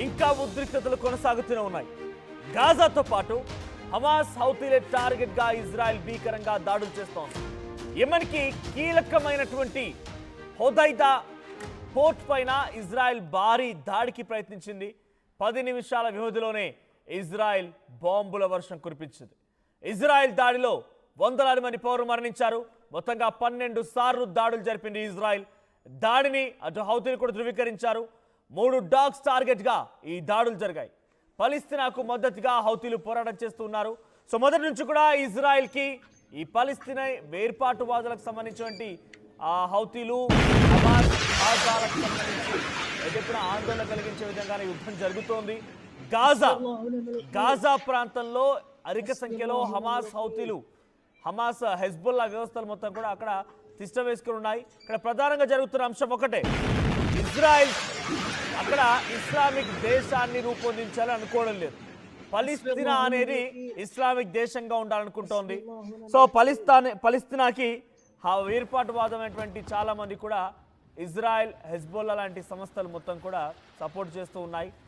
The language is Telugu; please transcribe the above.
ఇంకా ఉద్రిక్తతలు కొనసాగుతూనే ఉన్నాయి. గాజాతో పాటు హమాస్ హౌతీలే టార్గెట్ గా ఇజ్రాయెల్ భీకరంగా దాడులు చేస్తోంది. యెమెన్కి కీలకమైనటువంటి హోదైదా పోర్ట్ పైన ఇజ్రాయెల్ భారీ దాడికి ప్రయత్నించింది. 10 నిమిషాల వ్యవధిలోనే ఇజ్రాయెల్ బాంబుల వర్షం కురిపించింది. ఇజ్రాయెల్ దాడిలో వందలాది మంది పౌరులు మరణించారు. మొత్తంగా 12 సార్లు దాడులు జరిపింది ఇజ్రాయెల్. దాడిని అటు హౌతీలు కూడా ధృవీకరించారు. 3 డాగ్స్ టార్గెట్ గా ఈ దాడులు జరిగాయి. పలిస్తీనాకు మద్దతుగా హౌతీలు పోరాటం చేస్తున్నారు. సో మొదటి నుంచి కూడా ఇజ్రాయెల్ కి ఈ పలిస్తీనా వేర్పాటువాదులకు సంబంధించినటువంటి హౌతీలు హమాస్ గాజాలకు సంబంధించి ఎదుర్కొన్న ఆందోళన కలిగించే విధంగానే యుద్ధం జరుగుతోంది. గాజా ప్రాంతంలో అధిక సంఖ్యలో హమాస్ హౌతీలు హమాస్ హెజ్బుల్లా వ్యవస్థలు మొత్తం కూడా అక్కడ తిష్ట వేసుకుని ఉన్నాయి. ఇక్కడ ప్రధానంగా జరుగుతున్న అంశం ఒకటే, ఇజ్రాయెల్ అక్కడ ఇస్లామిక్ దేశాన్ని రూపొందించాలని అనుకోవడం లేదు. పలిస్తీనా అనేది ఇస్లామిక్ దేశంగా ఉండాలనుకుంటోంది. సో పలిస్తీనాకి వేర్పాటువాదమైనటువంటి చాలా మంది కూడా ఇజ్రాయెల్ హెజ్బుల్లా లాంటి సంస్థలు మొత్తం కూడా సపోర్ట్ చేస్తూ ఉన్నాయి.